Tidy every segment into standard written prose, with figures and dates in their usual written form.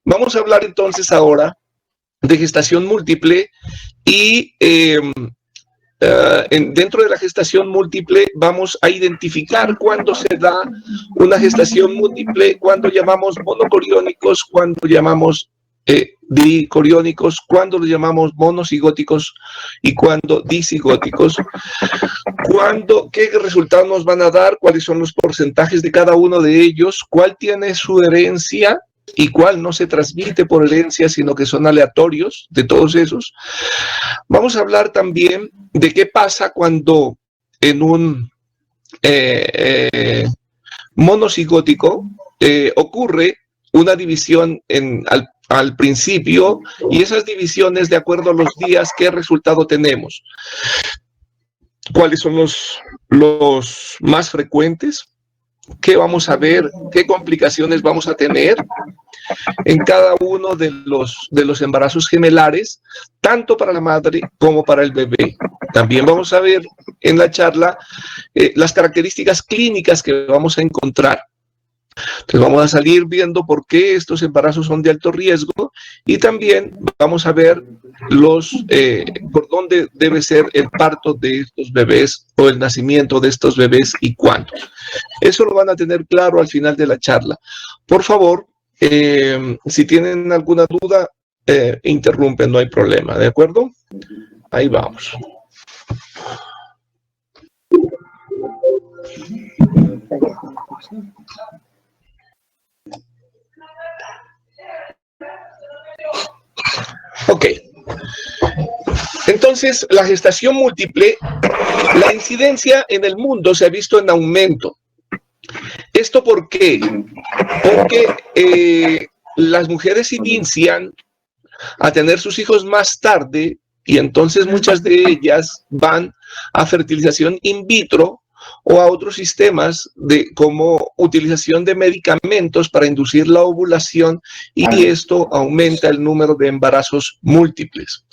Vamos a hablar entonces ahora de gestación múltiple y dentro de la gestación múltiple vamos a identificar cuándo se da una gestación múltiple, cuándo llamamos monocoriónicos, cuándo llamamos dicoriónicos, cuándo los llamamos monocigóticos y cuándo disigóticos, qué resultados nos van a dar, cuáles son los porcentajes de cada uno de ellos, cuál tiene su herencia y cuál no se transmite por herencia, sino que son aleatorios de todos esos. Vamos a hablar también de qué pasa cuando en un monocigótico ocurre una división al principio, y esas divisiones, de acuerdo a los días, ¿qué resultado tenemos? ¿Cuáles son los más frecuentes? ¿Qué vamos a ver? ¿Qué complicaciones vamos a tener en cada uno de los embarazos gemelares, tanto para la madre como para el bebé? También vamos a ver en la charla las características clínicas que vamos a encontrar. Entonces vamos a salir viendo por qué estos embarazos son de alto riesgo, y también vamos a ver por dónde debe ser el parto de estos bebés o el nacimiento de estos bebés y cuándo. Eso lo van a tener claro al final de la charla. Por favor, si tienen alguna duda, interrumpen, no hay problema, ¿de acuerdo? Ahí vamos. Ok. Entonces, la gestación múltiple, la incidencia en el mundo se ha visto en aumento. ¿Esto por qué? Porque las mujeres inician a tener sus hijos más tarde, y entonces muchas de ellas van a fertilización in vitro o a otros sistemas como utilización de medicamentos para inducir la ovulación, y esto aumenta el número de embarazos múltiples.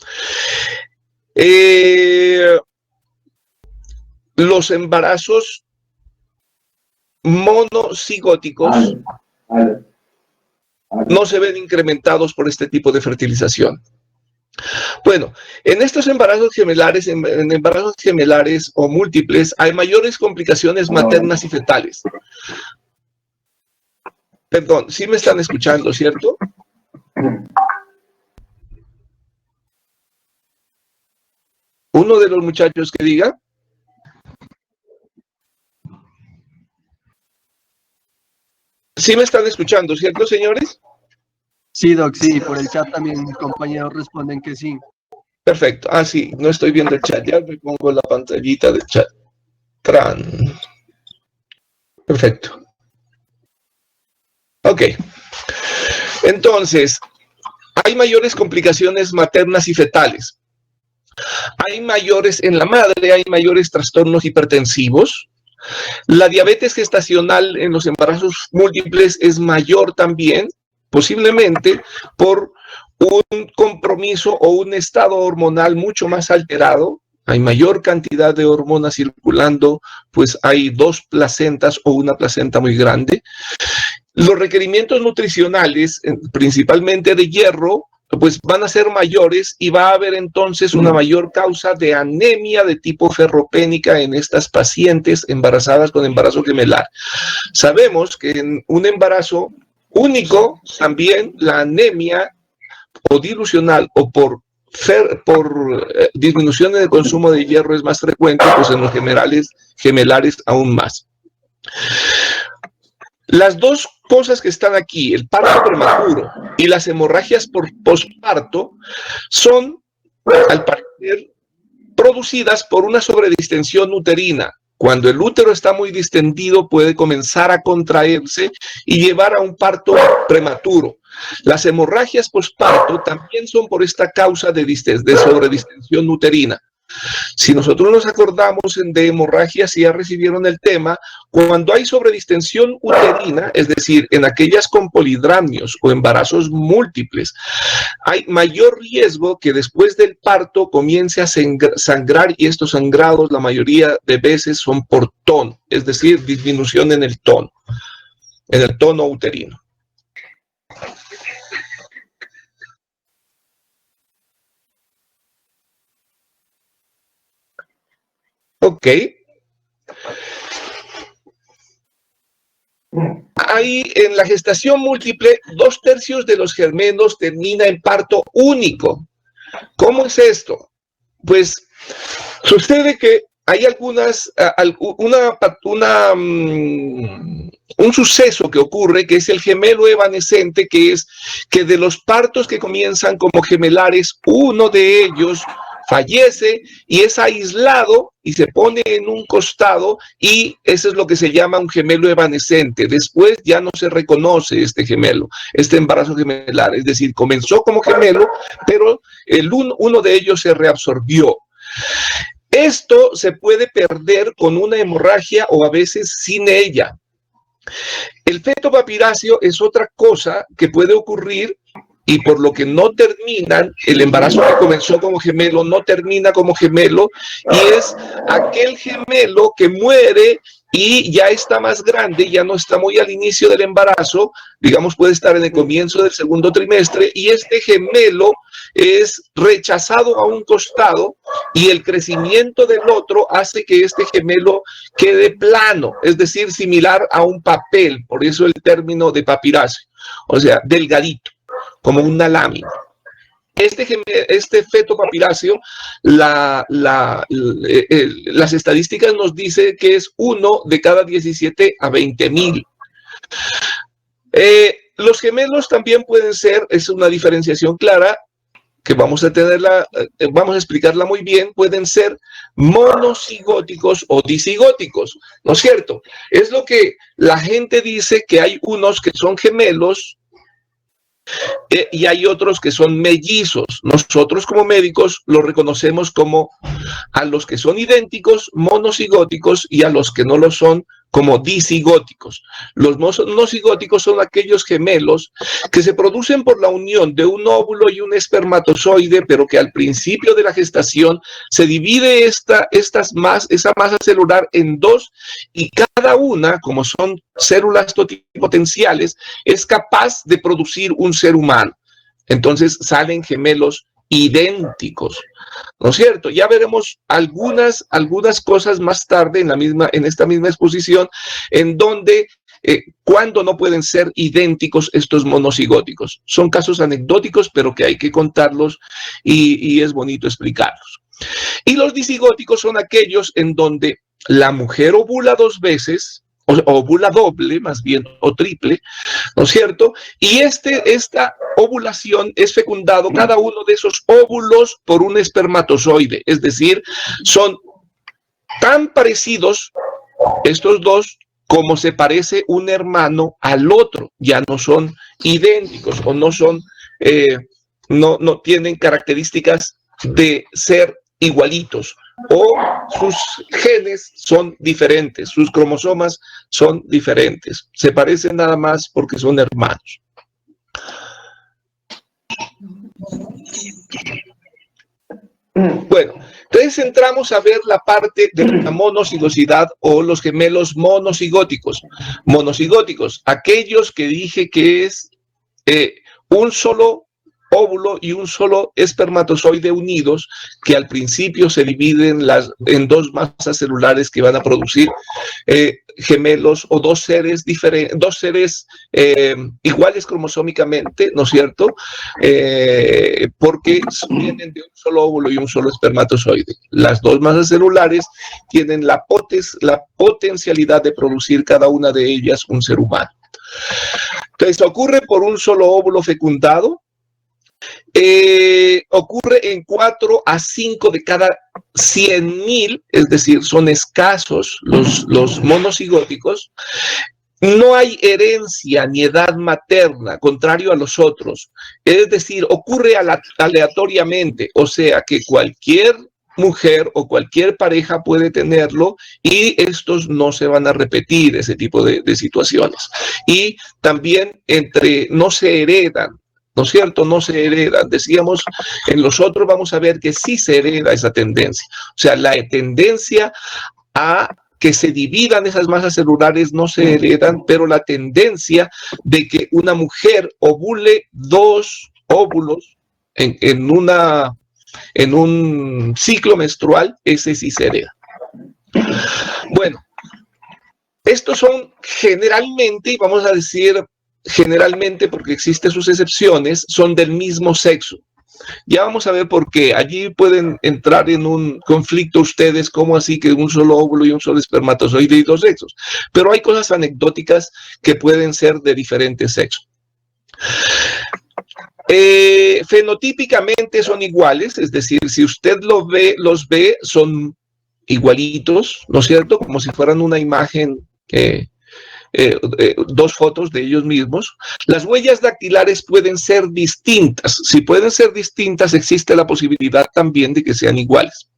Los embarazos monocigóticos no se ven incrementados por este tipo de fertilización. Bueno, en estos embarazos gemelares, en embarazos gemelares o múltiples, hay mayores complicaciones maternas y fetales. Perdón, sí me están escuchando, ¿cierto? Uno de los muchachos que diga. Sí me están escuchando, ¿cierto, señores? Sí, Doc, sí, por el chat también mis compañeros responden que sí. Perfecto. Ah, sí, no estoy viendo el chat. Ya me pongo la pantallita del chat. Perfecto. Ok. Entonces, hay mayores complicaciones maternas y fetales. Hay mayores en la madre, hay mayores trastornos hipertensivos. La diabetes gestacional en los embarazos múltiples es mayor también, posiblemente por un compromiso o un estado hormonal mucho más alterado. Hay mayor cantidad de hormonas circulando, pues hay 2 placentas o una placenta muy grande. Los requerimientos nutricionales, principalmente de hierro, pues van a ser mayores, y va a haber entonces una mayor causa de anemia de tipo ferropénica en estas pacientes embarazadas con embarazo gemelar. Sabemos que en un embarazo único también la anemia o dilucional o por disminución en el consumo de hierro es más frecuente, pues en los gemelares aún más. Las dos cosas que están aquí, el parto prematuro y las hemorragias por posparto, son, al parecer, producidas por una sobredistensión uterina. Cuando el útero está muy distendido, puede comenzar a contraerse y llevar a un parto prematuro. Las hemorragias posparto también son por esta causa de sobredistensión uterina. Si nosotros nos acordamos de hemorragias, si ya recibieron el tema, cuando hay sobredistensión uterina, es decir, en aquellas con polidramios o embarazos múltiples, hay mayor riesgo que después del parto comience a sangrar, y estos sangrados la mayoría de veces son por tono, es decir, disminución en el tono uterino. ¿Ok? Ahí en la gestación múltiple, 2/3 de los gemelos termina en parto único. ¿Cómo es esto? Pues sucede que hay un suceso que ocurre, que es el gemelo evanescente, que es que de los partos que comienzan como gemelares, uno de ellos fallece y es aislado y se pone en un costado, y eso es lo que se llama un gemelo evanescente. Después ya no se reconoce este gemelo, este embarazo gemelar, es decir, comenzó como gemelo, pero uno de ellos se reabsorbió. Esto se puede perder con una hemorragia o a veces sin ella. El feto papiráceo es otra cosa que puede ocurrir, y por lo que no terminan, el embarazo que comenzó como gemelo no termina como gemelo, y es aquel gemelo que muere y ya está más grande, ya no está muy al inicio del embarazo, digamos puede estar en el comienzo del segundo trimestre, y este gemelo es rechazado a un costado, y el crecimiento del otro hace que este gemelo quede plano, es decir, similar a un papel, por eso el término de papiráceo, o sea, delgadito, como una lámina. Este feto papiráceo, las estadísticas nos dicen que es 1 de cada 17 a 20,000. Los gemelos también pueden ser, es una diferenciación clara, que vamos a explicarla muy bien, pueden ser monocigóticos o disigóticos, ¿no es cierto? Es lo que la gente dice, que hay unos que son gemelos, y hay otros que son mellizos. Nosotros como médicos lo reconocemos como a los que son idénticos, monocigóticos, y a los que no lo son, como disigóticos. Los monocigóticos son aquellos gemelos que se producen por la unión de un óvulo y un espermatozoide, pero que al principio de la gestación se divide esa masa celular en dos, y cada una, como son células totipotenciales, es capaz de producir un ser humano. Entonces salen gemelos idénticos, ¿no es cierto? Ya veremos algunas cosas más tarde en esta misma exposición, en donde cuando no pueden ser idénticos estos monocigóticos. Son casos anecdóticos, pero que hay que contarlos, y es bonito explicarlos. Y los disigóticos son aquellos en donde la mujer ovula 2 veces, o ovula doble, más bien, o triple, ¿no es cierto? Y esta ovulación es fecundado, cada uno de esos óvulos, por un espermatozoide. Es decir, son tan parecidos estos dos como se parece un hermano al otro. Ya no son idénticos, o no son, no tienen características de ser igualitos, o sus genes son diferentes, sus cromosomas son diferentes, se parecen nada más porque son hermanos. Bueno, entonces entramos a ver la parte de la monocigosidad, o los gemelos monocigóticos. Monocigóticos, aquellos que dije que es un solo óvulo y un solo espermatozoide unidos, que al principio se dividen en 2 masas celulares que van a producir gemelos, o dos seres iguales cromosómicamente, ¿no es cierto? Porque vienen de un solo óvulo y un solo espermatozoide. Las 2 masas celulares tienen la potencialidad de producir cada una de ellas un ser humano. Entonces ocurre por un solo óvulo fecundado. Ocurre en 4 a 5 de cada 100,000, es decir, son escasos los monocigóticos. No hay herencia ni edad materna, contrario a los otros. Es decir, ocurre aleatoriamente, o sea que cualquier mujer o cualquier pareja puede tenerlo, y estos no se van a repetir, ese tipo de situaciones. Y también no se heredan, ¿no es cierto? No se heredan. Decíamos, en los otros vamos a ver que sí se hereda esa tendencia. O sea, la tendencia a que se dividan esas masas celulares no se heredan, pero la tendencia de que una mujer ovule 2 óvulos en un ciclo menstrual, ese sí se hereda. Bueno, estos son generalmente, y vamos a decir generalmente porque existen sus excepciones, son del mismo sexo. Ya vamos a ver por qué. Allí pueden entrar en un conflicto ustedes, como así que un solo óvulo y un solo espermatozoide y dos sexos. Pero hay cosas anecdóticas que pueden ser de diferentes sexos. Fenotípicamente son iguales, es decir, si usted los ve, son igualitos, ¿no es cierto? Como si fueran una imagen, dos fotos de ellos mismos. Las huellas dactilares pueden ser distintas. Si pueden ser distintas, existe la posibilidad también de que sean iguales.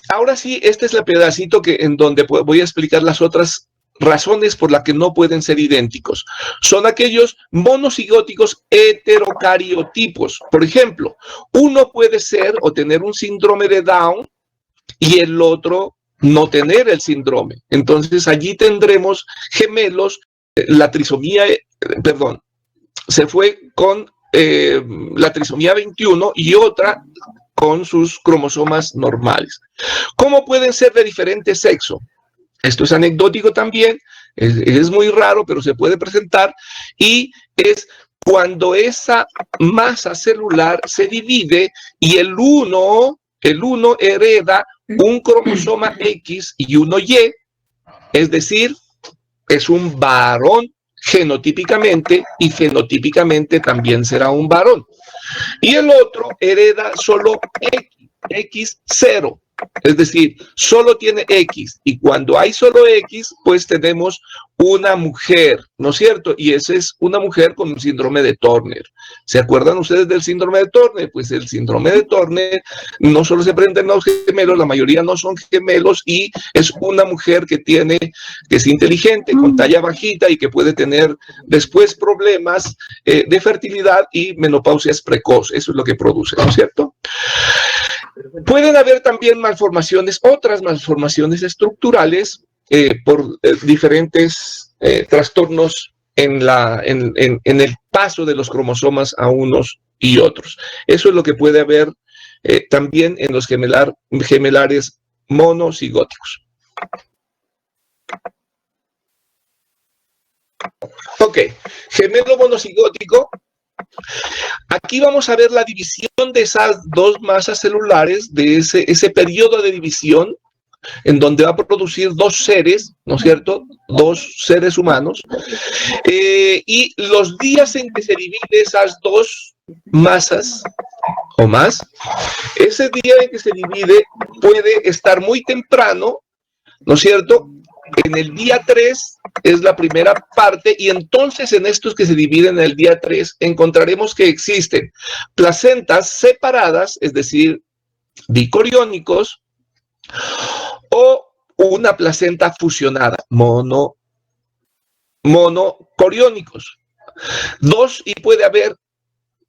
Ahora sí, este es el pedacito en donde voy a explicar las otras razones por las que no pueden ser idénticos. Son aquellos monocigóticos heterocariotipos. Por ejemplo, uno puede ser o tener un síndrome de Down y el otro no tener el síndrome. Entonces allí tendremos gemelos, la trisomía, perdón, se fue con la trisomía 21 y otra con sus cromosomas normales. ¿Cómo pueden ser de diferente sexo? Esto es anecdótico también, es muy raro, pero se puede presentar, y es cuando esa masa celular se divide y el uno hereda un cromosoma X y uno Y, es decir, es un varón genotípicamente y fenotípicamente también será un varón. Y el otro hereda solo X0, es decir, solo tiene X, y cuando hay solo X, pues tenemos una mujer, ¿no es cierto? Y esa es una mujer con un síndrome de Turner. ¿Se acuerdan ustedes del síndrome de Turner? Pues el síndrome de Turner no solo se presenta en los gemelos, la mayoría no son gemelos, y es una mujer que es inteligente, con talla bajita y que puede tener después problemas de fertilidad y menopausias precoces. Eso es lo que produce, ¿no es cierto? Pueden haber también otras malformaciones estructurales por diferentes trastornos en el paso de los cromosomas a unos y otros. Eso es lo que puede haber también en los gemelares monocigóticos. Ok, gemelo monocigótico. Aquí vamos a ver la división de esas dos masas celulares, de ese periodo de división, en donde va a producir dos seres, ¿no es cierto? Dos seres humanos. Y los días en que se dividen esas dos masas o más, ese día en que se divide puede estar muy temprano, ¿no es cierto? En el día 3 es la primera parte, y entonces en estos que se dividen en el día 3 encontraremos que existen placentas separadas, es decir, dicoriónicos, o una placenta fusionada, monocoriónicos. Y puede haber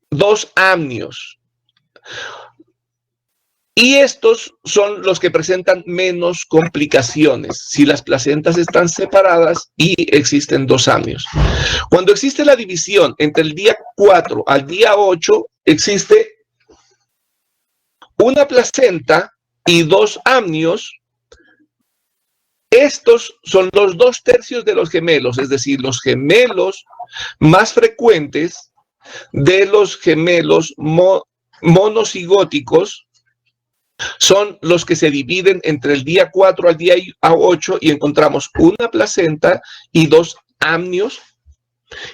dos amnios. Y estos son los que presentan menos complicaciones si las placentas están separadas y existen dos amnios. Cuando existe la división entre el día 4 al día 8, existe una placenta y dos amnios. Estos son los 2/3 de los gemelos, es decir, los gemelos más frecuentes de los gemelos monocigóticos son los que se dividen entre el día 4 al día 8 y encontramos una placenta y dos amnios,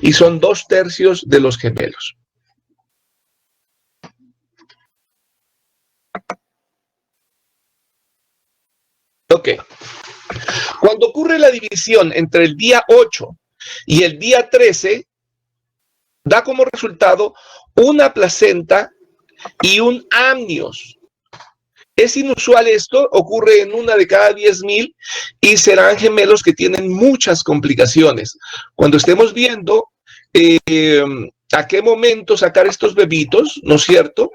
y son 2/3 de los gemelos. Ok. Cuando ocurre la división entre el día 8 y el día 13, da como resultado una placenta y un amnios. Es inusual esto, ocurre en 1 de cada 10,000 y serán gemelos que tienen muchas complicaciones. Cuando estemos viendo a qué momento sacar estos bebitos, ¿no es cierto?,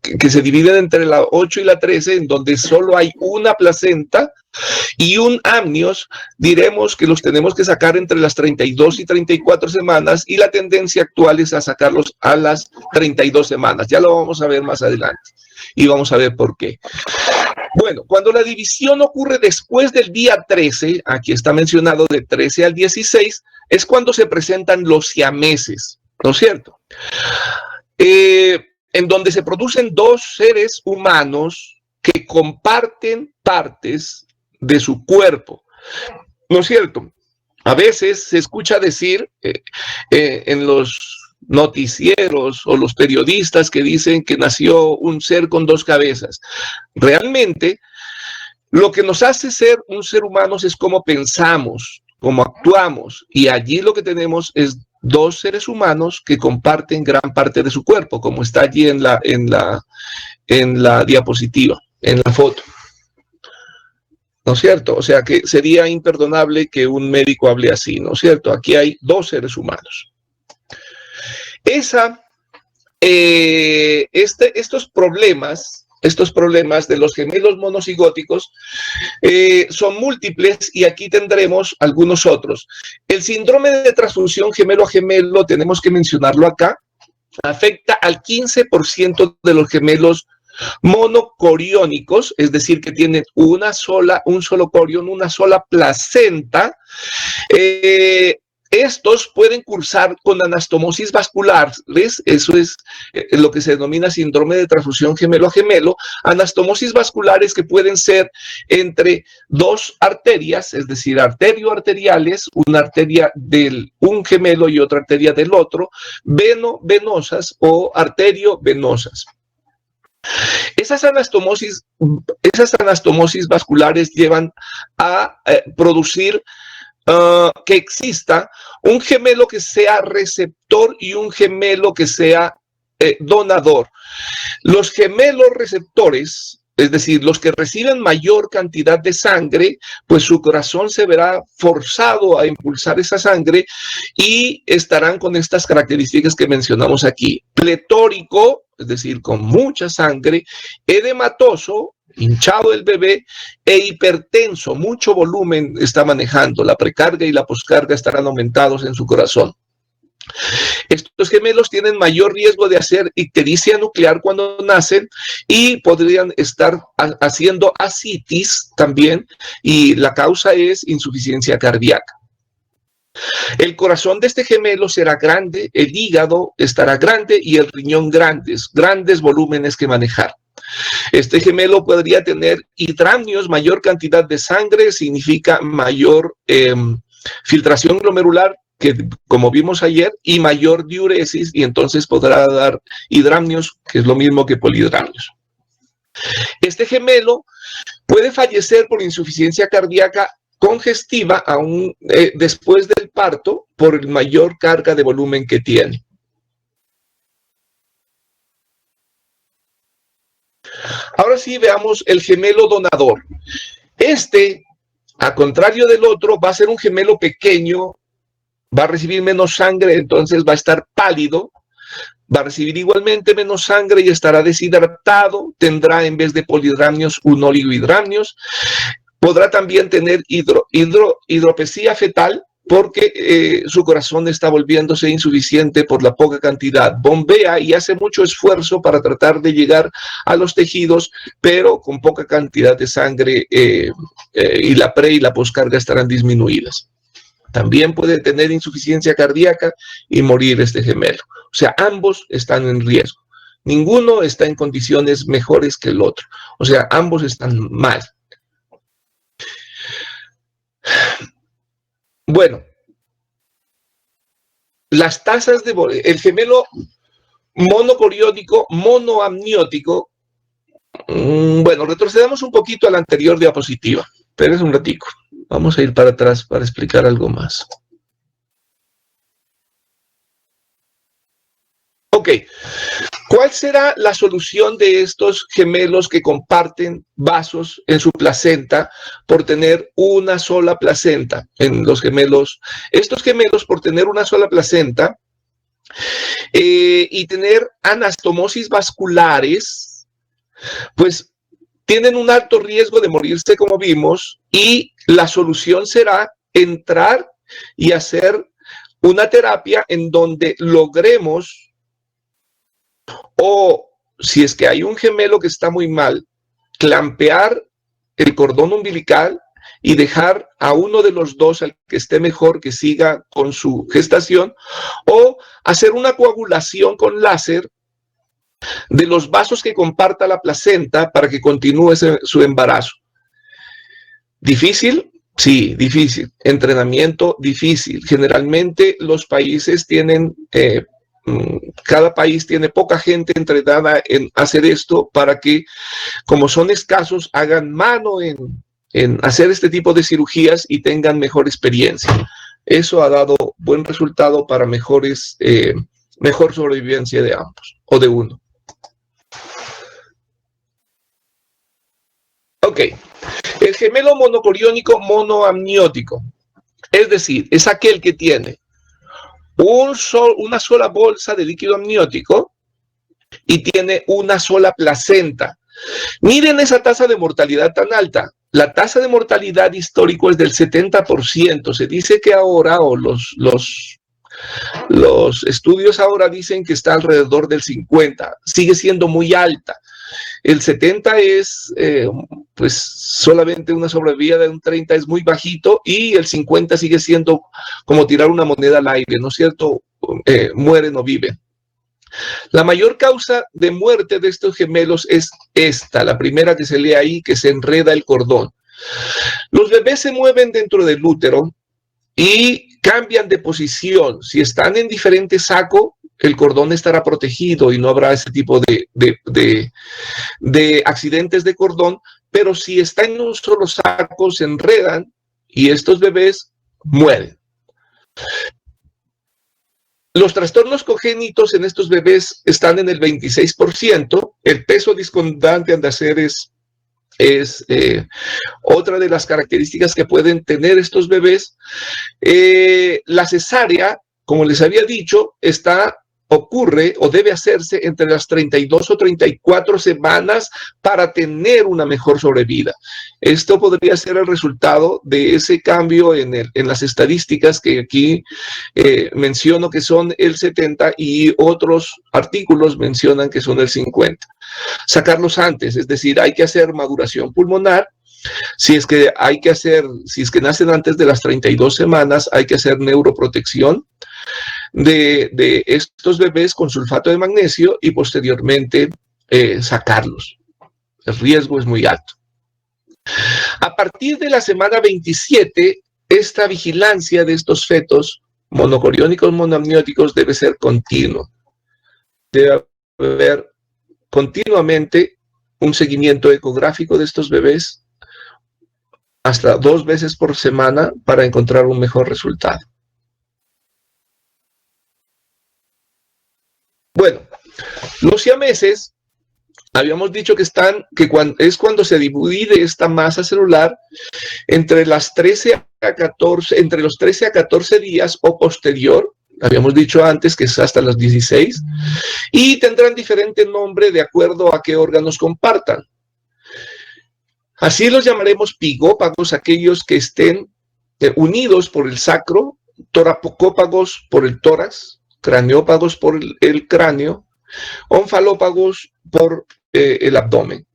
que se dividen entre la 8 y la 13, en donde solo hay una placenta, Y un amnios, diremos que los tenemos que sacar entre las 32 y 34 semanas y la tendencia actual es a sacarlos a las 32 semanas. Ya lo vamos a ver más adelante y vamos a ver por qué. Bueno, cuando la división ocurre después del día 13, aquí está mencionado de 13 al 16, es cuando se presentan los siameses, ¿no es cierto? En donde se producen dos seres humanos que comparten partes de su cuerpo, ¿no es cierto? A veces se escucha decir en los noticieros o los periodistas que dicen que nació un ser con dos cabezas. Realmente, lo que nos hace ser un ser humano es cómo pensamos, cómo actuamos, y allí lo que tenemos es dos seres humanos que comparten gran parte de su cuerpo, como está allí en la diapositiva, en la foto. ¿No es cierto? O sea que sería imperdonable que un médico hable así, ¿no es cierto? Aquí hay dos seres humanos. Estos problemas de los gemelos monocigóticos son múltiples y aquí tendremos algunos otros. El síndrome de transfusión gemelo a gemelo, tenemos que mencionarlo acá, afecta al 15% de los gemelos monocoriónicos, es decir, que tienen un solo corión, una sola placenta. Estos pueden cursar con anastomosis vasculares, eso es lo que se denomina síndrome de transfusión gemelo a gemelo, anastomosis vasculares que pueden ser entre dos arterias, es decir, arterioarteriales, una arteria de un gemelo y otra arteria del otro, veno-venosas o arterio-venosas. Esas anastomosis vasculares llevan a producir que exista un gemelo que sea receptor y un gemelo que sea donador. Los gemelos receptores, es decir, los que reciben mayor cantidad de sangre, pues su corazón se verá forzado a impulsar esa sangre y estarán con estas características que mencionamos aquí. Pletórico, es decir, con mucha sangre, edematoso, hinchado el bebé, e hipertenso, mucho volumen está manejando, la precarga y la poscarga estarán aumentados en su corazón. Estos gemelos tienen mayor riesgo de hacer ictericia nuclear cuando nacen y podrían estar haciendo ascitis también, y la causa es insuficiencia cardíaca. El corazón de este gemelo será grande, el hígado estará grande y el riñón grandes volúmenes que manejar. Este gemelo podría tener hidramnios, mayor cantidad de sangre, significa mayor filtración glomerular, que como vimos ayer, y mayor diuresis, y entonces podrá dar hidramnios, que es lo mismo que polidramnios. Este gemelo puede fallecer por insuficiencia cardíaca congestiva aún después del parto por el mayor carga de volumen que tiene. Ahora sí veamos el gemelo donador. A contrario del otro, va a ser un gemelo pequeño, va a recibir menos sangre, entonces va a estar pálido, va a recibir igualmente menos sangre y estará deshidratado, tendrá en vez de polidramnios un oligohidramnios, podrá también tener hidropesía fetal, porque su corazón está volviéndose insuficiente por la poca cantidad. Bombea y hace mucho esfuerzo para tratar de llegar a los tejidos, pero con poca cantidad de sangre y la pre y la poscarga estarán disminuidas. También puede tener insuficiencia cardíaca y morir este gemelo. O sea, ambos están en riesgo. Ninguno está en condiciones mejores que el otro. O sea, ambos están mal. Bueno, las tasas el gemelo monocoriónico, monoamniótico, bueno, retrocedamos un poquito a la anterior diapositiva, pero es un ratico. Vamos a ir para atrás para explicar algo más. Ok, ¿cuál será la solución de estos gemelos que comparten vasos en su placenta por tener una sola placenta? En los gemelos, estos gemelos por tener una sola placenta y tener anastomosis vasculares, pues tienen un alto riesgo de morirse, como vimos, y la solución será entrar y hacer una terapia en donde logremos, o si es que hay un gemelo que está muy mal, clampear el cordón umbilical y dejar a uno de los dos, al que esté mejor, que siga con su gestación, o hacer una coagulación con láser de los vasos que comparta la placenta para que continúe su embarazo. ¿Difícil? Sí, difícil. Entrenamiento difícil. Generalmente los países tienen, cada país tiene poca gente entrenada en hacer esto para que, como son escasos, hagan mano en hacer este tipo de cirugías y tengan mejor experiencia. Eso ha dado buen resultado para mejor sobrevivencia de ambos o de uno. Ok, el gemelo monocoriónico monoamniótico, es decir, es aquel que tiene una sola bolsa de líquido amniótico y tiene una sola placenta. Miren esa tasa de mortalidad tan alta. La tasa de mortalidad histórico es del 70%. Se dice que ahora, o los estudios ahora dicen que está alrededor del 50%. Sigue siendo muy alta. El 70 es pues solamente una sobrevida de un 30, es muy bajito, y el 50 sigue siendo como tirar una moneda al aire, ¿no es cierto? Mueren o viven. La mayor causa de muerte de estos gemelos es esta, la primera que se lee ahí, que se enreda el cordón. Los bebés se mueven dentro del útero y cambian de posición. Si están en diferente saco, el cordón estará protegido y no habrá ese tipo de accidentes de cordón, pero si está en un solo saco, se enredan y estos bebés mueren. Los trastornos congénitos en estos bebés están en el 26%. El peso discordante al nacer es otra de las características que pueden tener estos bebés. La cesárea, como les había dicho, ocurre o debe hacerse entre las 32 o 34 semanas para tener una mejor sobrevida. Esto podría ser el resultado de ese cambio en las estadísticas que aquí menciono, que son el 70, y otros artículos mencionan que son el 50. Sacarlos antes, es decir, hay que hacer maduración pulmonar. Si es que nacen antes de las 32 semanas, hay que hacer neuroprotección de estos bebés con sulfato de magnesio y posteriormente sacarlos. El riesgo es muy alto. A partir de la semana 27, esta vigilancia de estos fetos monocoriónicos monoamnióticos debe ser continua. Debe haber continuamente un seguimiento ecográfico de estos bebés hasta 2 veces por semana para encontrar un mejor resultado. Bueno, los siameses, habíamos dicho que es cuando se divide esta masa celular entre los 13 a 14 días o posterior. Habíamos dicho antes que es hasta los 16, y tendrán diferente nombre de acuerdo a qué órganos compartan. Así los llamaremos pigópagos, aquellos que estén unidos por el sacro, toracópagos por el tórax, craneópagos por el cráneo, onfalópagos por el abdomen.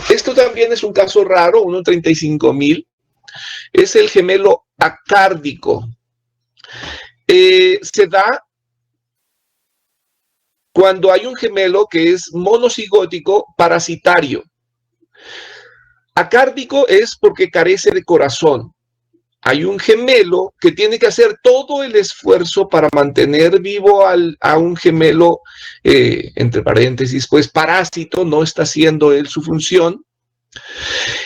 Esto también es un caso raro, uno en 35,000. Es el gemelo acárdico. Se da cuando hay un gemelo que es monocigótico parasitario. Acárdico es porque carece de corazón. Hay un gemelo que tiene que hacer todo el esfuerzo para mantener vivo a un gemelo, entre paréntesis, pues parásito, no está haciendo él su función.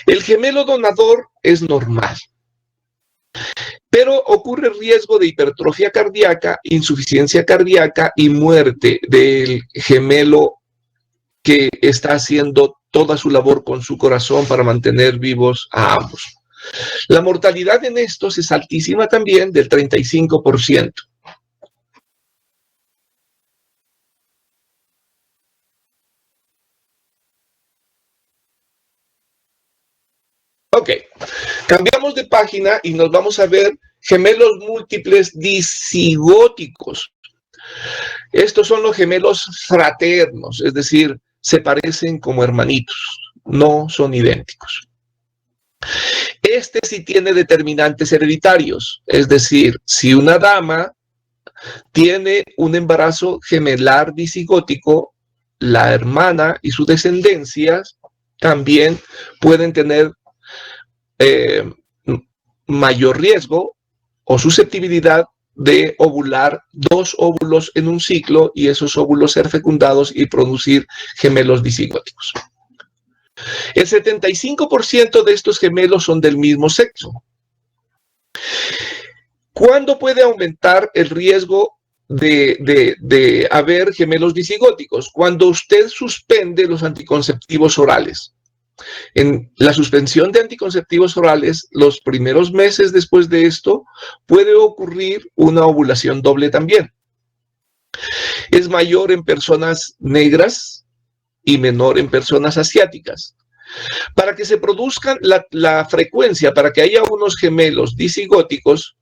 El gemelo donador es normal, pero ocurre riesgo de hipertrofia cardíaca, insuficiencia cardíaca y muerte del gemelo que está haciendo toda su labor con su corazón para mantener vivos a ambos. La mortalidad en estos es altísima también, del 35%. Cambiamos de página y nos vamos a ver gemelos múltiples disigóticos. Estos son los gemelos fraternos, es decir, se parecen como hermanitos, no son idénticos. Este sí tiene determinantes hereditarios, es decir, si una dama tiene un embarazo gemelar disigótico, la hermana y su descendencia también pueden tener mayor riesgo o susceptibilidad de ovular 2 óvulos en un ciclo y esos óvulos ser fecundados y producir gemelos disigóticos. El 75% de estos gemelos son del mismo sexo. ¿Cuándo puede aumentar el riesgo de haber gemelos disigóticos? Cuando usted suspende los anticonceptivos orales. En la suspensión de anticonceptivos orales, los primeros meses después de esto, puede ocurrir una ovulación doble también. Es mayor en personas negras y menor en personas asiáticas. Para que se produzcan la frecuencia, para que haya unos gemelos disigóticos,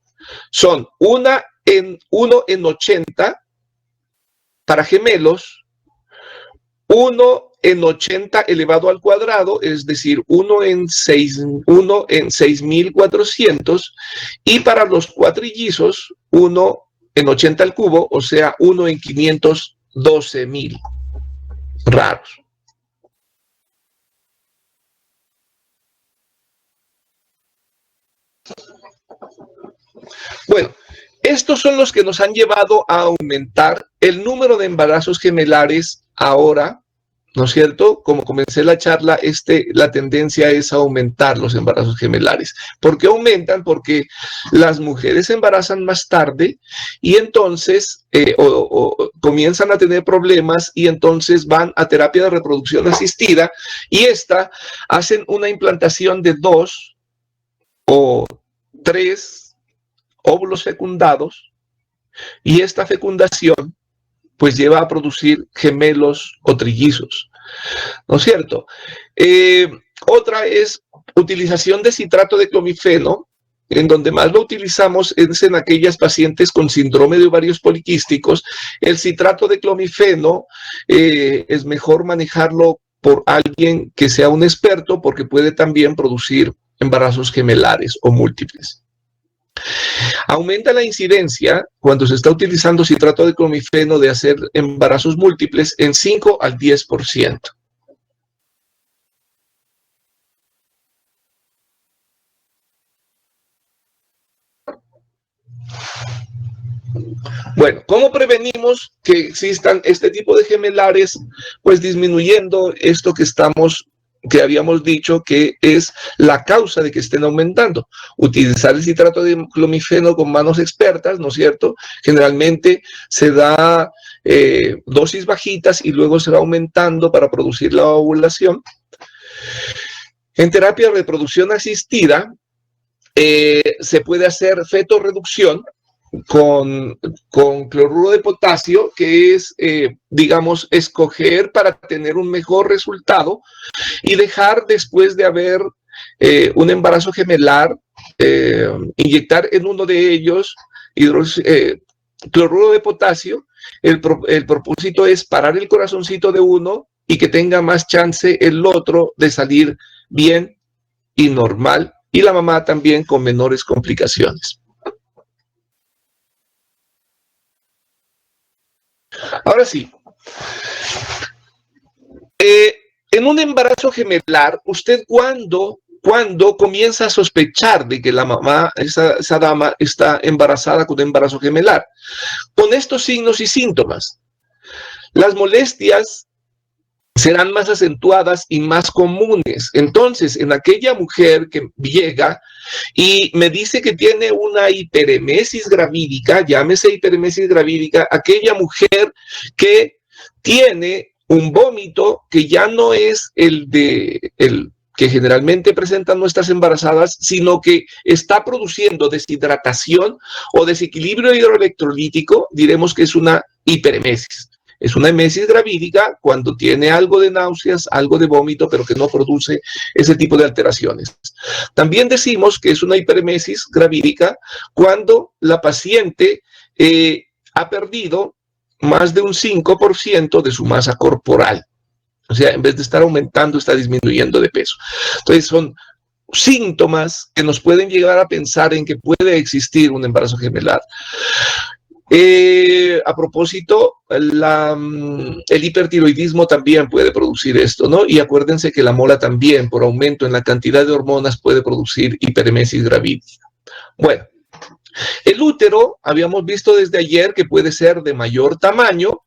son 1 en 80 para gemelos, 1 en 80 elevado al cuadrado, es decir, 1 en 6.400, y para los cuatrillizos, 1 en 80 al cubo, o sea, 1 en 512.000 raros. Bueno, estos son los que nos han llevado a aumentar el número de embarazos gemelares ahora, ¿no es cierto? Como comencé la charla, la tendencia es a aumentar los embarazos gemelares. ¿Por qué aumentan? Porque las mujeres se embarazan más tarde y entonces comienzan a tener problemas y entonces van a terapia de reproducción asistida y hacen una implantación de 2 o 3 óvulos fecundados y esta fecundación pues lleva a producir gemelos o trillizos, ¿no es cierto? Otra es utilización de citrato de clomifeno, en donde más lo utilizamos es en aquellas pacientes con síndrome de ovarios poliquísticos. El citrato de clomifeno es mejor manejarlo por alguien que sea un experto porque puede también producir embarazos gemelares o múltiples. Aumenta la incidencia cuando se está utilizando citrato de clomifeno de hacer embarazos múltiples en 5 al 10%. Bueno, ¿cómo prevenimos que existan este tipo de gemelares? Pues disminuyendo esto que habíamos dicho que es la causa de que estén aumentando. Utilizar el citrato de clomifeno con manos expertas, ¿no es cierto? Generalmente se da dosis bajitas y luego se va aumentando para producir la ovulación. En terapia de reproducción asistida se puede hacer fetorreducción con cloruro de potasio, que es, digamos, escoger para tener un mejor resultado y dejar después de haber un embarazo gemelar, inyectar en uno de ellos cloruro de potasio. El propósito es parar el corazoncito de uno y que tenga más chance el otro de salir bien y normal, y la mamá también con menores complicaciones. Ahora sí, en un embarazo gemelar, ¿usted cuándo comienza a sospechar de que la mamá, esa dama, está embarazada con un embarazo gemelar? Con estos signos y síntomas. Las molestias serán más acentuadas y más comunes. Entonces, en aquella mujer que llega y me dice que tiene una hiperemesis gravídica, llámese hiperemesis gravídica, aquella mujer que tiene un vómito que ya no es el que generalmente presentan nuestras embarazadas, sino que está produciendo deshidratación o desequilibrio hidroelectrolítico, diremos que es una hiperemesis. Es una emesis gravídica cuando tiene algo de náuseas, algo de vómito, pero que no produce ese tipo de alteraciones. También decimos que es una hiperemesis gravídica cuando la paciente ha perdido más de un 5% de su masa corporal. O sea, en vez de estar aumentando, está disminuyendo de peso. Entonces, son síntomas que nos pueden llegar a pensar en que puede existir un embarazo gemelar. A propósito, el hipertiroidismo también puede producir esto, ¿no? Y acuérdense que la mola también, por aumento en la cantidad de hormonas, puede producir hiperemesis gravídica. Bueno, el útero, habíamos visto desde ayer que puede ser de mayor tamaño,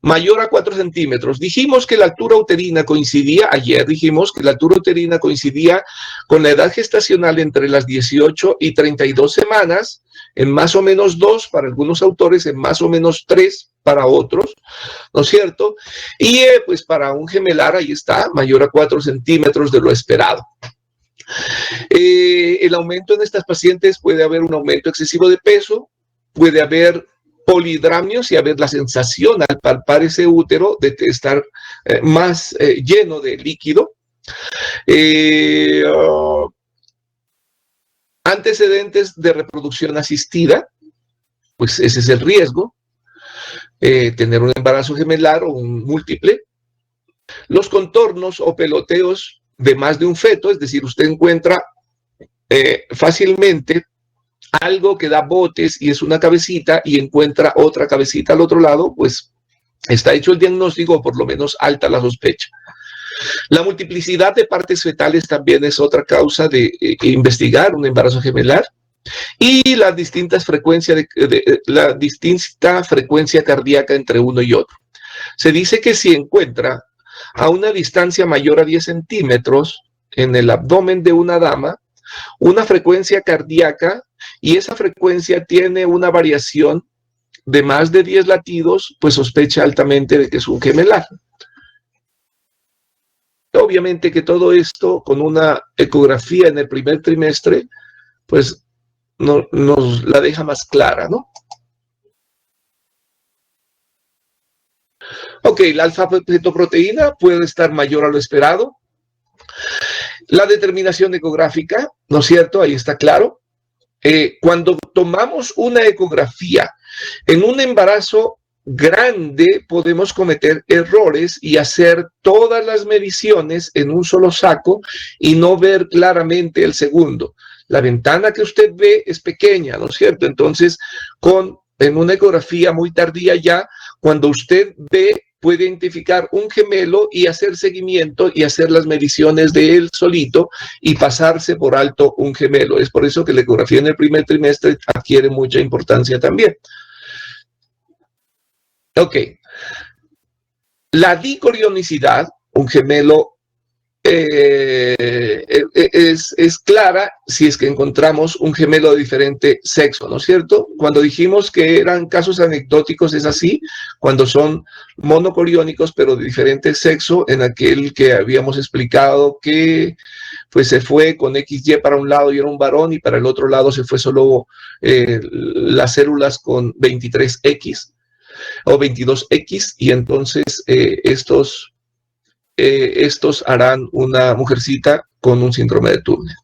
mayor a 4 centímetros. Dijimos que la altura uterina coincidía, ayer dijimos que la altura uterina coincidía con la edad gestacional entre las 18 y 32 semanas, en más o menos 2 para algunos autores, en más o menos 3 para otros, ¿no es cierto? Y pues para un gemelar, ahí está, mayor a 4 centímetros de lo esperado. El aumento en estas pacientes puede haber un aumento excesivo de peso, puede haber polidramnios y haber la sensación al palpar ese útero de estar más lleno de líquido. Antecedentes de reproducción asistida, pues ese es el riesgo, tener un embarazo gemelar o un múltiple. Los contornos o peloteos de más de un feto, es decir, usted encuentra fácilmente algo que da botes y es una cabecita y encuentra otra cabecita al otro lado, pues está hecho el diagnóstico o por lo menos alta la sospecha. La multiplicidad de partes fetales también es otra causa de investigar un embarazo gemelar. Y las distintas frecuencias la distinta frecuencia cardíaca entre uno y otro. Se dice que si encuentra a una distancia mayor a 10 centímetros en el abdomen de una dama, una frecuencia cardíaca, y esa frecuencia tiene una variación de más de 10 latidos, pues sospecha altamente de que es un gemelar. Obviamente que todo esto con una ecografía en el primer trimestre, pues nos la deja más clara, ¿no? Ok, la alfa-fetoproteína puede estar mayor a lo esperado. La determinación ecográfica, ¿no es cierto? Ahí está claro. Cuando tomamos una ecografía en un embarazo grande, podemos cometer errores y hacer todas las mediciones en un solo saco y no ver claramente el segundo. La ventana que usted ve es pequeña, ¿no es cierto? Entonces, en una ecografía muy tardía ya, cuando usted ve, puede identificar un gemelo y hacer seguimiento y hacer las mediciones de él solito y pasarse por alto un gemelo. Es por eso que la ecografía en el primer trimestre adquiere mucha importancia también. Ok. La dicorionicidad, un gemelo es clara si es que encontramos un gemelo de diferente sexo, ¿no es cierto? Cuando dijimos que eran casos anecdóticos es así, cuando son monocoriónicos pero de diferente sexo, en aquel que habíamos explicado que pues se fue con XY para un lado y era un varón y para el otro lado se fue solo las células con 23X o 22X y entonces estos harán una mujercita con un síndrome de Turner.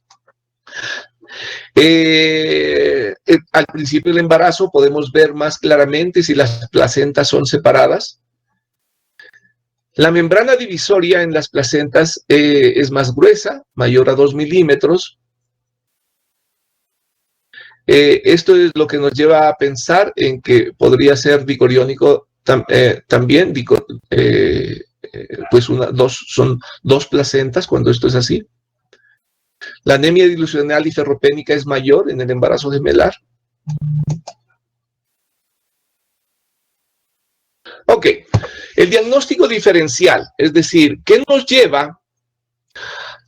Al principio del embarazo podemos ver más claramente si las placentas son separadas. La membrana divisoria en las placentas es más gruesa, mayor a 2 milímetros. Esto es lo que nos lleva a pensar en que podría ser dicoriónico también, pues son dos placentas cuando esto es así. La anemia dilucional y ferropénica es mayor en el embarazo gemelar. Ok, el diagnóstico diferencial, es decir, ¿qué nos lleva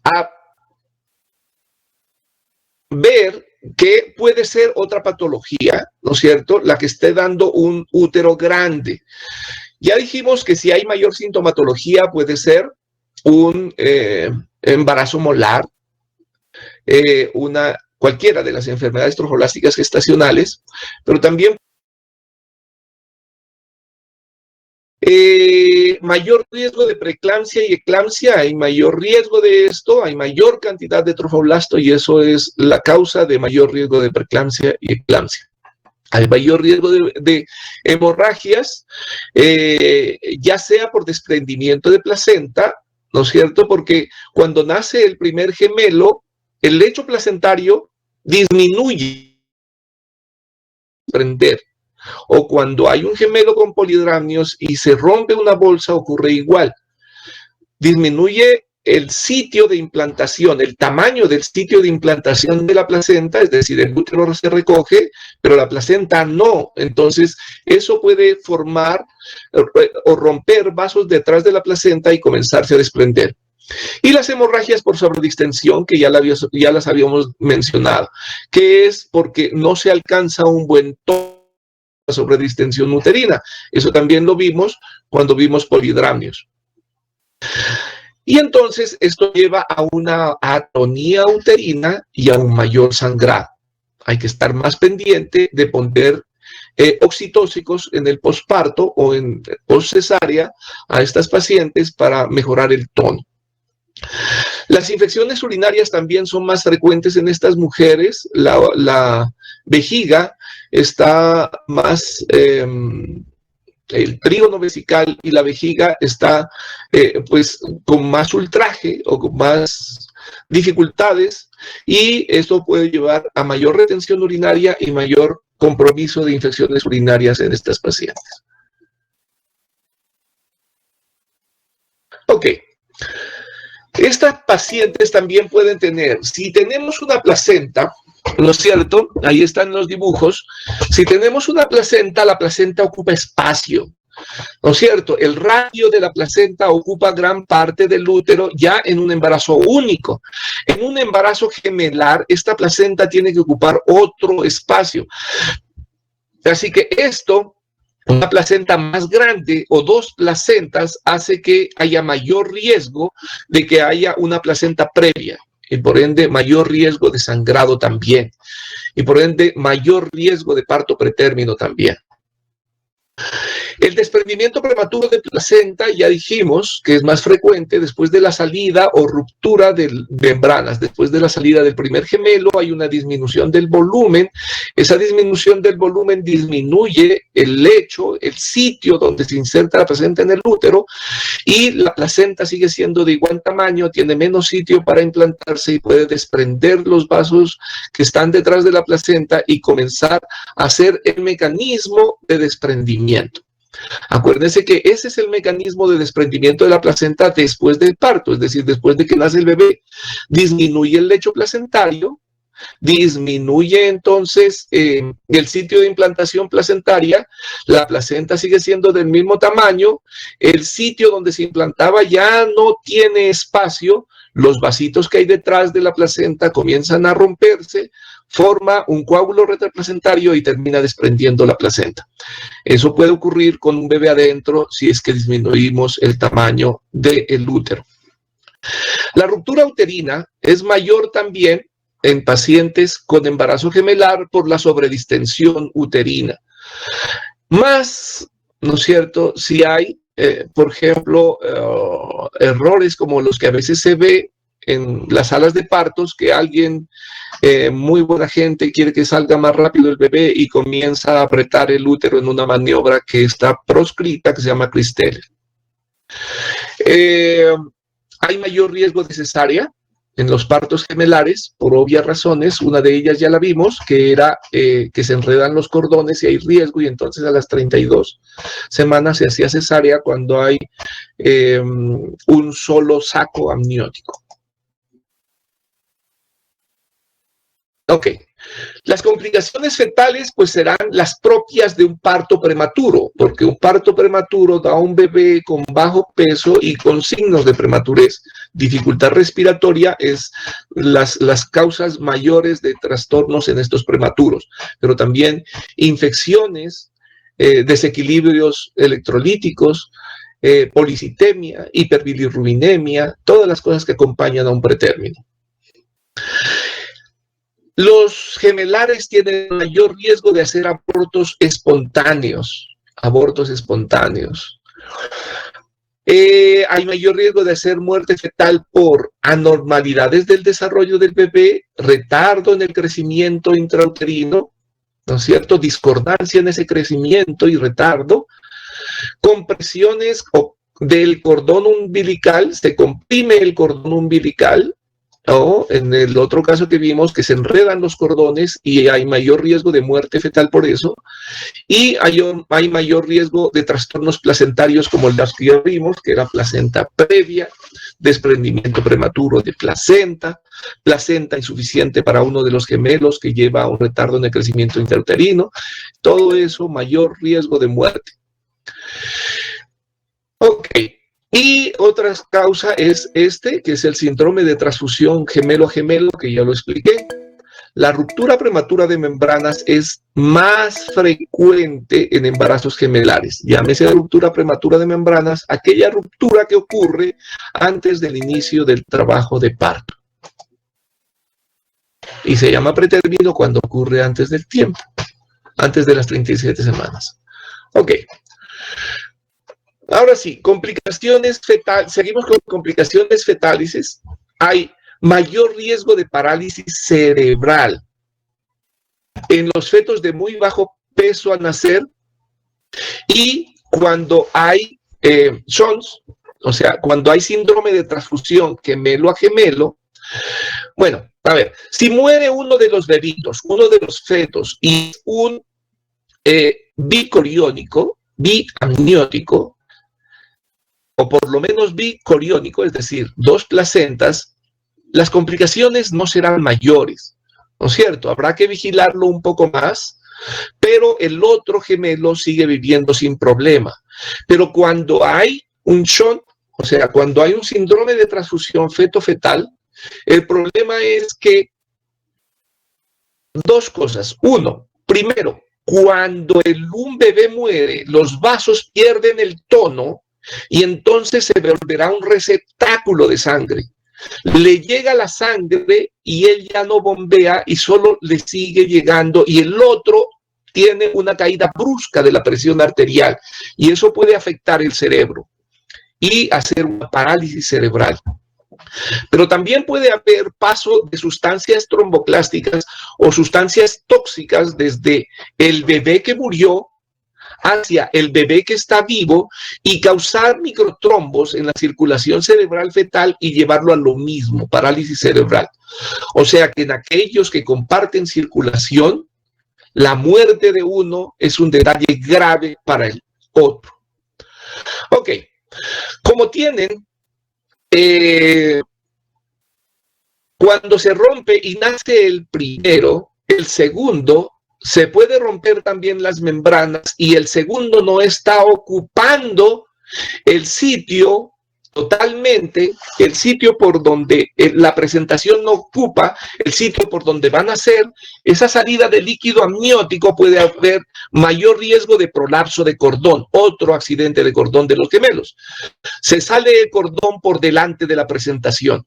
a ver que puede ser otra patología, ¿no es cierto?, la que esté dando un útero grande? Ya dijimos que si hay mayor sintomatología puede ser un embarazo molar, cualquiera de las enfermedades trofolásticas gestacionales, pero también Mayor riesgo de preeclampsia y eclampsia, hay mayor riesgo de esto, hay mayor cantidad de trofoblasto y eso es la causa de mayor riesgo de preeclampsia y eclampsia. Hay mayor riesgo de hemorragias, ya sea por desprendimiento de placenta, ¿no es cierto? Porque cuando nace el primer gemelo, el lecho placentario disminuye, desprender. O cuando hay un gemelo con polidramnios y se rompe una bolsa, ocurre igual. Disminuye el sitio de implantación, el tamaño del sitio de implantación de la placenta, es decir, el útero se recoge, pero la placenta no. Entonces, eso puede formar o romper vasos detrás de la placenta y comenzarse a desprender. Y las hemorragias por sobredistensión, que ya las habíamos mencionado, que es porque no se alcanza un buen tono sobre distensión uterina. Eso también lo vimos cuando vimos polidramnios. Y entonces esto lleva a una atonía uterina y a un mayor sangrado. Hay que estar más pendiente de poner oxitóxicos en el posparto o en postcesárea a estas pacientes para mejorar el tono. Las infecciones urinarias también son más frecuentes en estas mujeres. La vejiga está más, el trígono vesical y la vejiga está pues con más ultraje o con más dificultades y esto puede llevar a mayor retención urinaria y mayor compromiso de infecciones urinarias en estas pacientes. Ok. Estas pacientes también pueden tener, si tenemos una placenta, ¿no es cierto? Ahí están los dibujos. Si tenemos una placenta, la placenta ocupa espacio, ¿no es cierto? El radio de la placenta ocupa gran parte del útero ya en un embarazo único. En un embarazo gemelar, esta placenta tiene que ocupar otro espacio. Así que esto, una placenta más grande o dos placentas hace que haya mayor riesgo de que haya una placenta previa y por ende mayor riesgo de sangrado también y por ende mayor riesgo de parto pretérmino también. El desprendimiento prematuro de placenta, ya dijimos que es más frecuente después de la salida o ruptura de membranas. Después de la salida del primer gemelo hay una disminución del volumen. Esa disminución del volumen disminuye el lecho, el sitio donde se inserta la placenta en el útero y la placenta sigue siendo de igual tamaño, tiene menos sitio para implantarse y puede desprender los vasos que están detrás de la placenta y comenzar a hacer el mecanismo de desprendimiento. Acuérdense que ese es el mecanismo de desprendimiento de la placenta después del parto, es decir, después de que nace el bebé. Disminuye el lecho placentario, disminuye entonces el sitio de implantación placentaria, la placenta sigue siendo del mismo tamaño, el sitio donde se implantaba ya no tiene espacio, los vasitos que hay detrás de la placenta comienzan a romperse, forma un coágulo retroplacentario y termina desprendiendo la placenta. Eso puede ocurrir con un bebé adentro si es que disminuimos el tamaño del útero. La ruptura uterina es mayor también en pacientes con embarazo gemelar por la sobredistensión uterina. Más, ¿no es cierto?, si hay, por ejemplo, errores como los que a veces se ve en las salas de partos, que alguien, muy buena gente, quiere que salga más rápido el bebé y comienza a apretar el útero en una maniobra que está proscrita, que se llama Christelle. Hay mayor riesgo de cesárea en los partos gemelares, por obvias razones. Una de ellas ya la vimos, que era que se enredan los cordones y hay riesgo, y entonces a las 32 semanas se hacía cesárea cuando hay un solo saco amniótico. Ok, las complicaciones fetales pues serán las propias de un parto prematuro, porque un parto prematuro da a un bebé con bajo peso y con signos de prematurez. Dificultad respiratoria es las causas mayores de trastornos en estos prematuros, pero también infecciones, desequilibrios electrolíticos, policitemia, hiperbilirrubinemia, todas las cosas que acompañan a un pretérmino. Los gemelares tienen mayor riesgo de hacer abortos espontáneos. Hay mayor riesgo de hacer muerte fetal por anormalidades del desarrollo del bebé, retardo en el crecimiento intrauterino, ¿no es cierto? Discordancia en ese crecimiento y retardo, compresiones del cordón umbilical, se comprime el cordón umbilical, o en el otro caso que vimos que se enredan los cordones y hay mayor riesgo de muerte fetal por eso, y hay mayor riesgo de trastornos placentarios como los que ya vimos, que era placenta previa, desprendimiento prematuro de placenta, placenta insuficiente para uno de los gemelos que lleva un retardo en el crecimiento intrauterino, todo eso mayor riesgo de muerte. Ok, y otra causa es que es el síndrome de transfusión gemelo a gemelo, que ya lo expliqué. La ruptura prematura de membranas es más frecuente en embarazos gemelares. Llámese ruptura prematura de membranas, aquella ruptura que ocurre antes del inicio del trabajo de parto. Y se llama pretérmino cuando ocurre antes del tiempo, antes de las 37 semanas. Ok. Ahora sí, complicaciones fetales. Seguimos con complicaciones fetales. Hay mayor riesgo de parálisis cerebral en los fetos de muy bajo peso al nacer y cuando hay SONS, o sea, cuando hay síndrome de transfusión gemelo a gemelo. Bueno, a ver, si muere uno de los bebitos, uno de los fetos y un bicoriónico, biamniótico, o por lo menos bicoriónico, es decir, dos placentas, las complicaciones no serán mayores, ¿no es cierto? Habrá que vigilarlo un poco más, pero el otro gemelo sigue viviendo sin problema. Pero cuando hay un SHONT, o sea, cuando hay un síndrome de transfusión feto-fetal, el problema es que dos cosas. Uno, primero, cuando un bebé muere, los vasos pierden el tono y entonces se volverá un receptáculo de sangre. Le llega la sangre y él ya no bombea y solo le sigue llegando, y el otro tiene una caída brusca de la presión arterial y eso puede afectar el cerebro y hacer una parálisis cerebral. Pero también puede haber paso de sustancias tromboclásticas o sustancias tóxicas desde el bebé que murió hacia el bebé que está vivo y causar microtrombos en la circulación cerebral fetal y llevarlo a lo mismo, parálisis cerebral. O sea que en aquellos que comparten circulación, la muerte de uno es un detalle grave para el otro. Ok, como tienen, cuando se rompe y nace el primero, el segundo se puede romper también las membranas y el segundo no está ocupando el sitio totalmente, el sitio por donde la presentación no ocupa, el sitio por donde van a ser, esa salida de líquido amniótico puede haber mayor riesgo de prolapso de cordón, otro accidente de cordón de los gemelos. Se sale el cordón por delante de la presentación.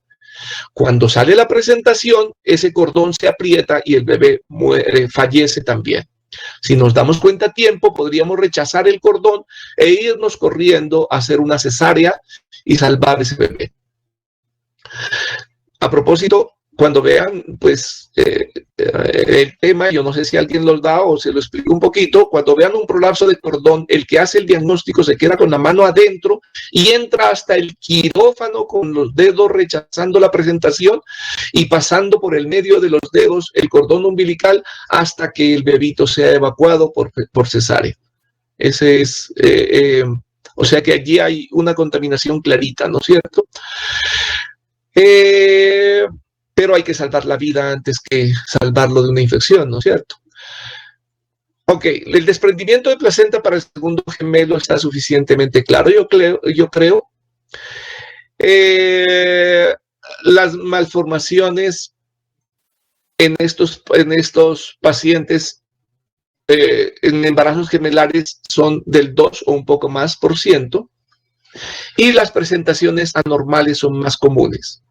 Cuando sale la presentación, ese cordón se aprieta y el bebé muere, fallece también. Si nos damos cuenta a tiempo, podríamos rechazar el cordón e irnos corriendo a hacer una cesárea y salvar ese bebé. A propósito, cuando vean, pues, el tema, yo no sé si alguien los da o se lo explico un poquito, cuando vean un prolapso de cordón, el que hace el diagnóstico se queda con la mano adentro y entra hasta el quirófano con los dedos rechazando la presentación y pasando por el medio de los dedos el cordón umbilical hasta que el bebito sea evacuado por cesárea. Ese es, o sea que allí hay una contaminación clarita, ¿no es cierto? Pero hay que salvar la vida antes que salvarlo de una infección, ¿no es cierto? Ok, el desprendimiento de placenta para el segundo gemelo está suficientemente claro, yo creo. Las malformaciones en estos pacientes en embarazos gemelares son del 2 o un poco más %, y las presentaciones anormales son más comunes.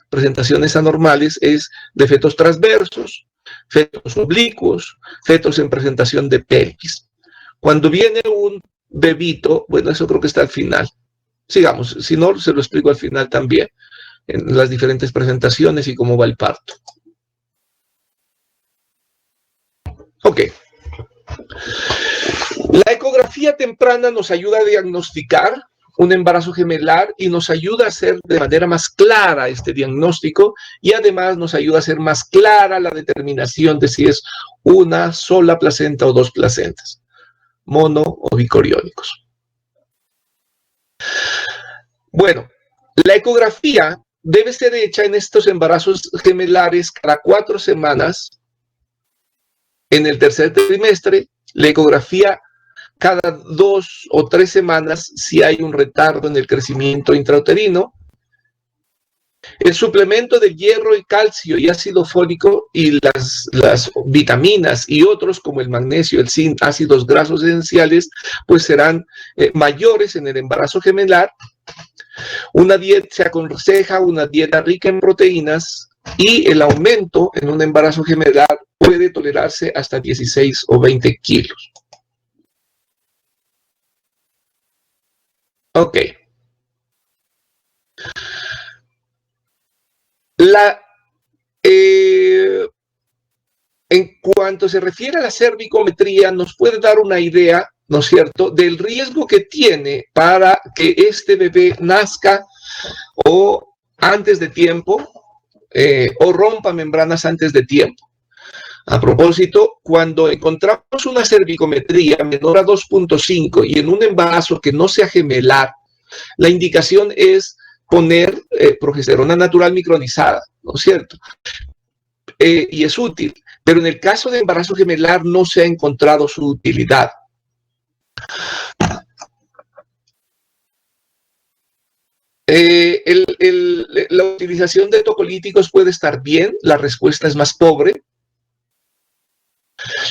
Presentaciones anormales es de fetos transversos, fetos oblicuos, fetos en presentación de pelvis. Cuando viene un bebito, bueno, eso creo que está al final. Sigamos, si no, se lo explico al final también, en las diferentes presentaciones y cómo va el parto. Ok. La ecografía temprana nos ayuda a diagnosticar un embarazo gemelar y nos ayuda a hacer de manera más clara este diagnóstico, y además nos ayuda a hacer más clara la determinación de si es una sola placenta o dos placentas, mono o bicoriónicos. Bueno, la ecografía debe ser hecha en estos embarazos gemelares cada 4 semanas. En el tercer trimestre, la ecografía cada 2 o 3 semanas si hay un retardo en el crecimiento intrauterino. El suplemento de hierro y calcio y ácido fólico y las vitaminas y otros como el magnesio, el zinc, ácidos grasos esenciales, pues serán mayores en el embarazo gemelar. Se aconseja una dieta rica en proteínas, y el aumento en un embarazo gemelar puede tolerarse hasta 16 o 20 kilos. Ok. En cuanto se refiere a la cervicometría, nos puede dar una idea, ¿no es cierto?, del riesgo que tiene para que este bebé nazca o antes de tiempo, o rompa membranas antes de tiempo. A propósito, cuando encontramos una cervicometría menor a 2.5 y en un embarazo que no sea gemelar, la indicación es poner progesterona natural micronizada, ¿no es cierto? Y es útil, pero en el caso de embarazo gemelar no se ha encontrado su utilidad. La utilización de tocolíticos puede estar bien, la respuesta es más pobre.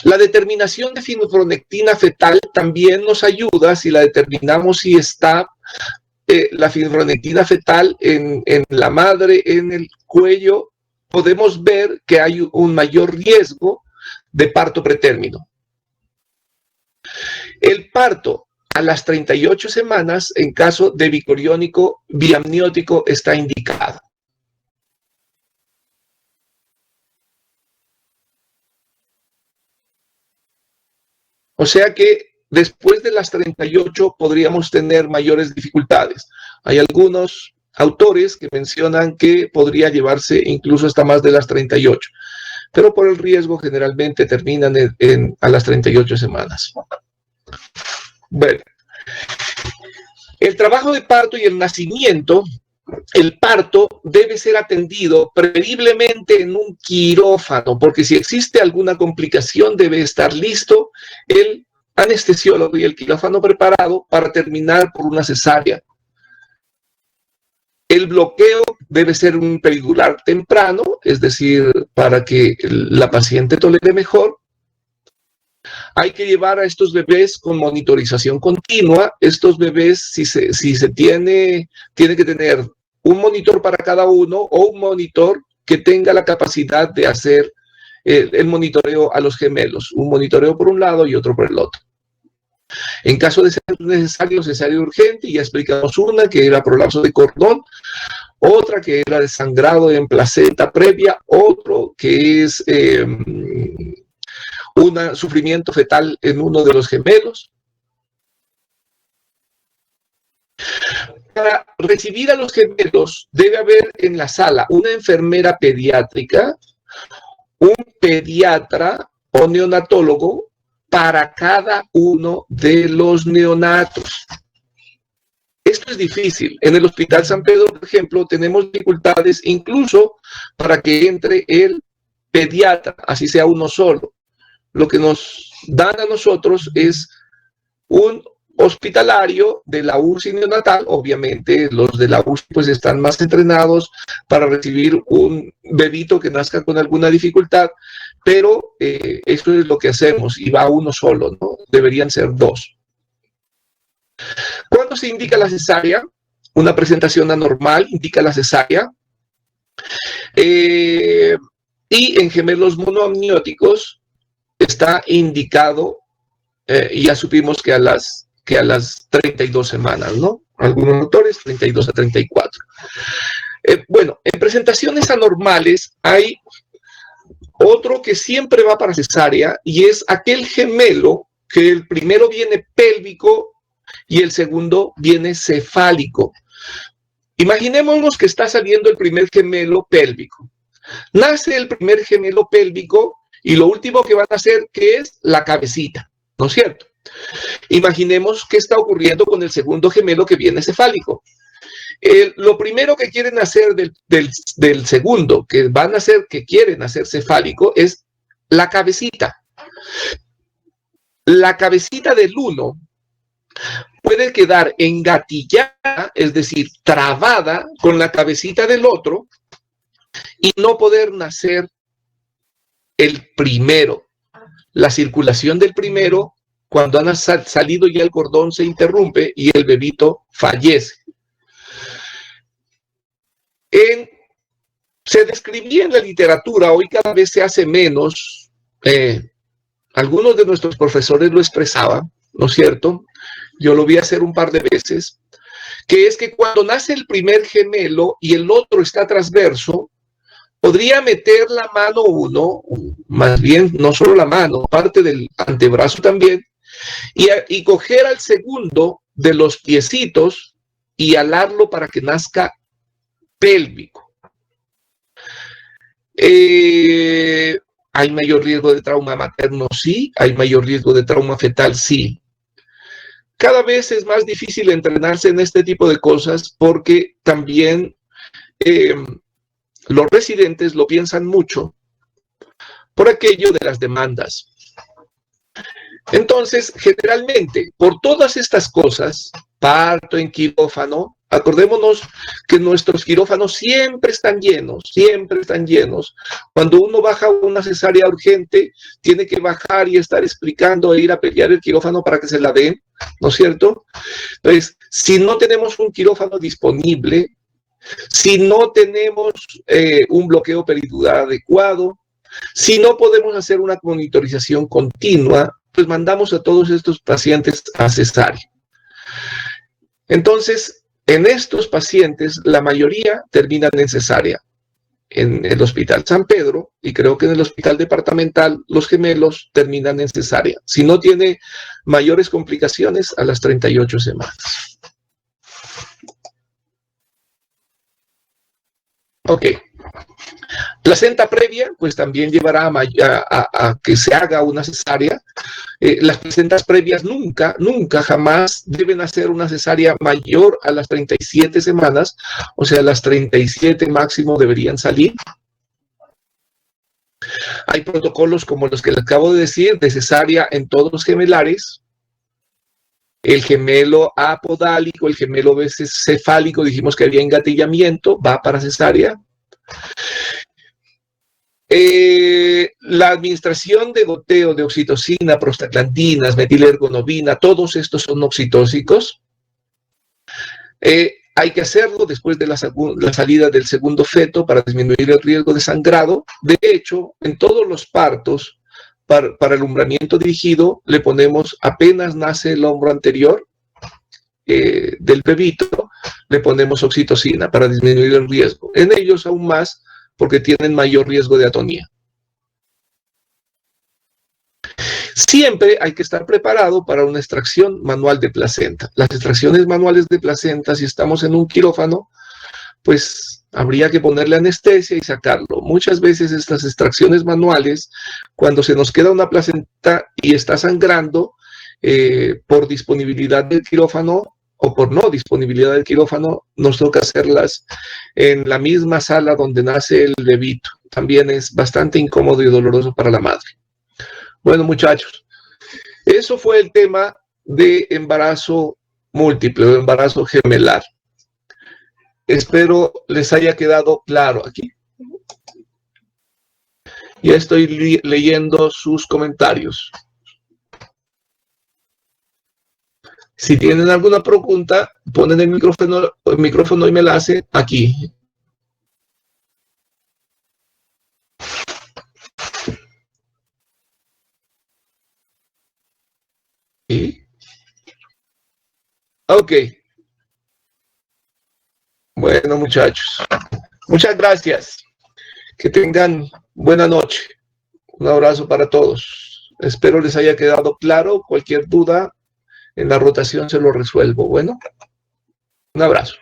La determinación de fibronectina fetal también nos ayuda si la determinamos si está la fibronectina fetal en la madre, en el cuello. Podemos ver que hay un mayor riesgo de parto pretérmino. El parto a las 38 semanas, en caso de bicoriónico biamniótico, está indicado. O sea que después de las 38 podríamos tener mayores dificultades. Hay algunos autores que mencionan que podría llevarse incluso hasta más de las 38, pero por el riesgo generalmente terminan a las 38 semanas. Bueno, el trabajo de parto y el nacimiento, el parto debe ser atendido preferiblemente en un quirófano, porque si existe alguna complicación debe estar listo el anestesiólogo y el quirófano preparado para terminar por una cesárea. El bloqueo debe ser un peridural temprano, es decir, para que la paciente tolere mejor. Hay que llevar a estos bebés con monitorización continua. Estos bebés, si se tiene que tener un monitor para cada uno o un monitor que tenga la capacidad de hacer el monitoreo a los gemelos. Un monitoreo por un lado y otro por el otro. En caso de ser necesario, cesárea urgente, ya explicamos una que era prolapso de cordón, otra que era desangrado en placenta previa, otro que es un sufrimiento fetal en uno de los gemelos. Para recibir a los gemelos debe haber en la sala una enfermera pediátrica, un pediatra o neonatólogo para cada uno de los neonatos. Esto es difícil. En el Hospital San Pedro, por ejemplo, tenemos dificultades incluso para que entre el pediatra, así sea uno solo. Lo que nos dan a nosotros es un hospitalario de la UCI neonatal. Obviamente los de la UCI pues están más entrenados para recibir un bebito que nazca con alguna dificultad, pero esto es lo que hacemos y va uno solo, ¿no? Deberían ser dos. ¿Cuándo se indica la cesárea? Una presentación anormal indica la cesárea. Y en gemelos monoamnióticos está indicado, y ya supimos que a las que a las 32 semanas, ¿no? Algunos autores, 32 a 34. Bueno, en presentaciones anormales hay otro que siempre va para cesárea y es aquel gemelo que el primero viene pélvico y el segundo viene cefálico. Imaginémonos que está saliendo el primer gemelo pélvico. Nace el primer gemelo pélvico y lo último que van a hacer, ¿qué es? La cabecita, ¿no es cierto? Imaginemos qué está ocurriendo con el segundo gemelo que viene cefálico. Lo primero que quieren hacer del segundo, que van a hacer, que quieren hacer cefálico, es la cabecita. La cabecita del uno puede quedar engatillada, es decir, trabada con la cabecita del otro y no poder nacer el primero. La circulación del primero, cuando han salido ya el cordón, se interrumpe y el bebito fallece. Se describía en la literatura, hoy cada vez se hace menos, algunos de nuestros profesores lo expresaban, ¿no es cierto? Yo lo vi hacer un par de veces, que es que cuando nace el primer gemelo y el otro está transverso, podría meter la mano uno, más bien no solo la mano, parte del antebrazo también, y coger al segundo de los piecitos y alarlo para que nazca pélvico. ¿Hay mayor riesgo de trauma materno? Sí. ¿Hay mayor riesgo de trauma fetal? Sí. Cada vez es más difícil entrenarse en este tipo de cosas porque también los residentes lo piensan mucho por aquello de las demandas. Entonces, generalmente, por todas estas cosas, parto en quirófano, acordémonos que nuestros quirófanos siempre están llenos, siempre están llenos. Cuando uno baja una cesárea urgente, tiene que bajar y estar explicando e ir a pelear el quirófano para que se la den, ¿no es cierto? Entonces, si no tenemos un quirófano disponible, si no tenemos un bloqueo peridural adecuado, si no podemos hacer una monitorización continua, pues mandamos a todos estos pacientes a cesárea. Entonces, en estos pacientes, la mayoría terminan en cesárea. En el Hospital San Pedro, y creo que en el Hospital Departamental, los gemelos terminan en cesárea. Si no tiene mayores complicaciones, a las 38 semanas. Ok. Placenta previa, pues también llevará a que se haga una cesárea. Las placentas previas nunca, jamás deben hacer una cesárea mayor a las 37 semanas, o sea, las 37 máximo deberían salir. Hay protocolos como los que les acabo de decir, de cesárea en todos los gemelares. El gemelo apodálico, el gemelo cefálico, dijimos que había engatillamiento, va para cesárea. La administración de goteo de oxitocina, prostaglandinas, metilergonovina, todos estos son oxitóxicos. Hay que hacerlo después de la salida del segundo feto para disminuir el riesgo de sangrado. De hecho, en todos los partos, para el alumbramiento dirigido, le ponemos, apenas nace el hombro anterior del bebito, le ponemos oxitocina para disminuir el riesgo. En ellos aún más, porque tienen mayor riesgo de atonía. Siempre hay que estar preparado para una extracción manual de placenta. Las extracciones manuales de placenta, si estamos en un quirófano, pues habría que ponerle anestesia y sacarlo. Muchas veces estas extracciones manuales, cuando se nos queda una placenta y está sangrando, por disponibilidad del quirófano o por no disponibilidad del quirófano, nos toca hacerlas en la misma sala donde nace el bebito. También es bastante incómodo y doloroso para la madre. Bueno, muchachos, eso fue el tema de embarazo múltiple o embarazo gemelar. Espero les haya quedado claro aquí. Ya estoy leyendo sus comentarios. Si tienen alguna pregunta, ponen el micrófono y me la hacen aquí. ¿Sí? Ok. Bueno, muchachos. Muchas gracias. Que tengan buena noche. Un abrazo para todos. Espero les haya quedado claro. Cualquier duda en la rotación se lo resuelvo. Bueno, un abrazo.